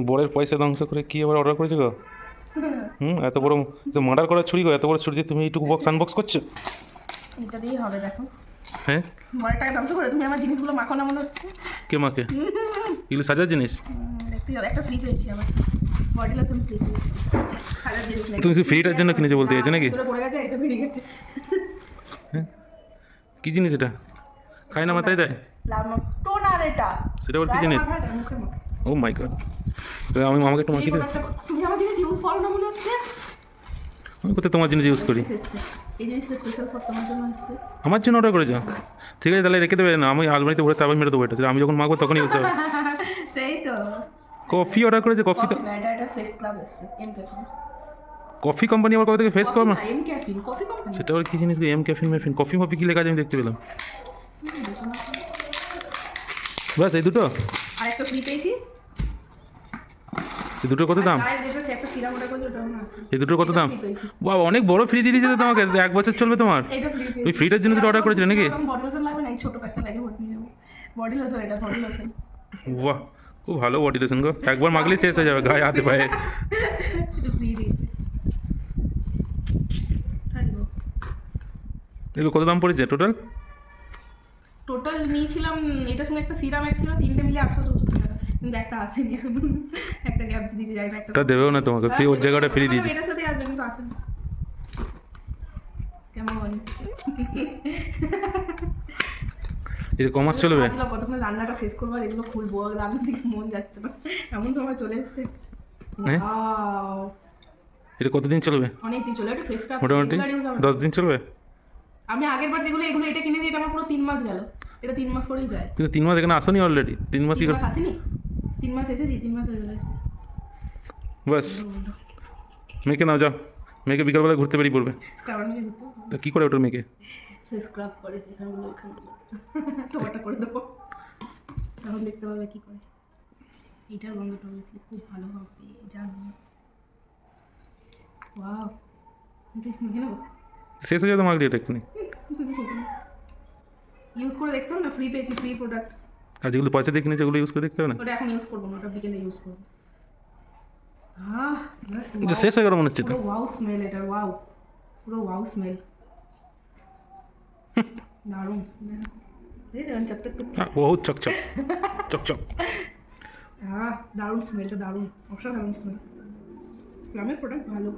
বরের পয়সা ধ্বংস করে কি আবার অর্ডার করেছো গো? এত বড় মার্ডার করার ছুরি গো, এত বড় ছুরি দিয়ে তুমি এইটুকু বক্স আনবক্স করছো? এটা দিয়েই হবে দেখো। হ্যাঁ, বরের টাকা ধ্বংস করে তুমি আমার জিনিসগুলো মাখো না মনে হচ্ছে। কে মাকে? এগুলো সাজার জিনিস। দেখতে হবে, একটা ফ্রি পেয়েছি আবার, বডি লোশন ফ্রি পেয়েছি। সাজার জিনিস নাকি। তুমি শুধু ফ্রিটার জন্য কিনেছো বলতে চাইছো নাকি? তোরা পড়ে গেছে, এটা বেরিয়ে গেছে। কি জিনিস এটা? খায় না মাথায় দেয়? টোনার এটা। সেটা আবার কি গায়ে জিনিস? মাথায় দেয়, মুখে মুখে। ও মাই গড, আমি আমাকে একটু এই মাখিয়ে দেবে? প্রোডাক্টটা তুমি আমার জিনিস ইউজ করো না মনে হচ্ছে। আমি কোথায় তোমার জিনিস ইউজ করি? এসেছে। এই জিনিসটা স্পেশাল ফর তোমার জন্য এসেছে। আমার জন্য অর্ডার করেছো? ঠিক আছে, তাহলে রেখে দেবে না, আমি আলমারিতে ভরে তারপর মেরে দেবো এটা, আমি যখন মাখবো তখন ইউজ হবে। সেই তো। কফি অর্ডার করেছে? কফি তো, কফি না, এটা ফেস স্ক্রাব এসেছে, এম ক্যাফিন। কফি কোম্পানি আবার কবে থেকে ফেস করো না? M caffeine coffee company. সেটা আবার কি জিনিস? এম ক্যাফিন মেফিন কফি মফি কি লেখা আছে আমি দেখতে পেলাম। ব্যাস এই দুটো? আরেকটা ফ্রি পেয়েছি। এই দুটোর কত দাম? আর যেটা একটা সিরাম অর্ডার করেছি ওটাও না আছে। এই দুটোর কত দাম? ফ্রি পেয়েছি। বাবা, অনেক বড় ফ্রি দিয়ে দিয়েছে তো তোমাকে, 1 বছর চলবে তোমার। এটা ফ্রি পেয়েছি। তুমি ফ্রিটার জন্য দুটো অর্ডার করেছিলে নাকি? বডি লোশন লাগবে না, এই ছোট প্যাকটা লাগে ভর্তি নিয়ে যাবো। বডি লোশন, এটা বডি লোশন। বাহ, খুব ভালো বডি লোশন গো, একবার মাখলেই শেষ হয়ে যাবে গায়ে হাতে পায়ে। এটা ফ্রি দিয়েছে। থাকবো। এগুলো কত দাম পড়েছে টোটাল? টোটাল নিয়েছিলাম, এটার সঙ্গে একটা সিরাম এক ছিল, তিনটে মিলে 874 টাকা। কিন্তু একটা আসেনি এখন, একটা গ্যাপ দিয়েছে, যাই না একটা। ওটা দেবেও না তোমাকে, ফ্রি ওর জায়গাটা ফ্রি দিয়েছে। এটার সাথে আসবে কিন্তু আসেনি। কেমন? এটা কমার্স চলবে? ভাবছিলাম কতক্ষণ রান্নাটা শেষ করবো আর এগুলো খুলবো, রান্নার দিকে মন যাচ্ছে না, এমন সময় চলে এসছে। হ্যাঁ? Wow! এটা কতদিন চলবে? অনেকদিন চলে, এটা ফেস ক্রাফট মোটামুটি 10 দিন চলবে। আমি আগের বার যেগুলো এগুলো এটা কিনেছি, এটা আমার পুরো 3 মাস গেল। এটা 3 মাস পরেই যায়। কিন্তু 3 মাস এখানে আসনি অলরেডি? 3 মাস 3 মাস আসেনি, 3 মাস এসেছি, 3 মাস হয়ে গেল এসেছি। বাস, মেয়েকে নাও, যাও, মেয়েকে বিকালবেলা ঘুরতে বেরিয়ে পড়বে। স্ক্রাবার নিয়ে যেত, তা কী করে ওটার মেয়েকে? ফেস স্ক্রাব করে এখানগুলো এখানগুলো তোমারটা করে দেবো, তখন দেখতে পাবে কি করে। এটার গন্ধটা বলছি খুব ভালো হবে জানি। ওয়াও, এটা নিয়ে নেবো। শেষ হয়ে যাবে মাগলি এটা এক্ষুনি। ইউজ করে দেখতে হবে না, ফ্রি পেয়েছি, ফ্রি প্রোডাক্ট। আর যেগুলো পয়সা দিয়ে কিনেছে ওগুলো ইউজ করে দেখতে হবে না? ওটা এখন ইউজ করবো না, ওটা বিকেলে ইউজ করবো। জাস্ট কিন্তু শেষ হয়ে গেল মনে হচ্ছে তো। পুরো ওয়াও স্মেল, এটা ওয়াও, পুরো ওয়াও স্মেল, দারুণ। এই দেখুন চকচক করছে। বহুত চকচক চকচক। দারুণ স্মেলটা, দারুণ, অসাধারণ স্মেল। গ্রামের প্রোডাক্ট ভালো।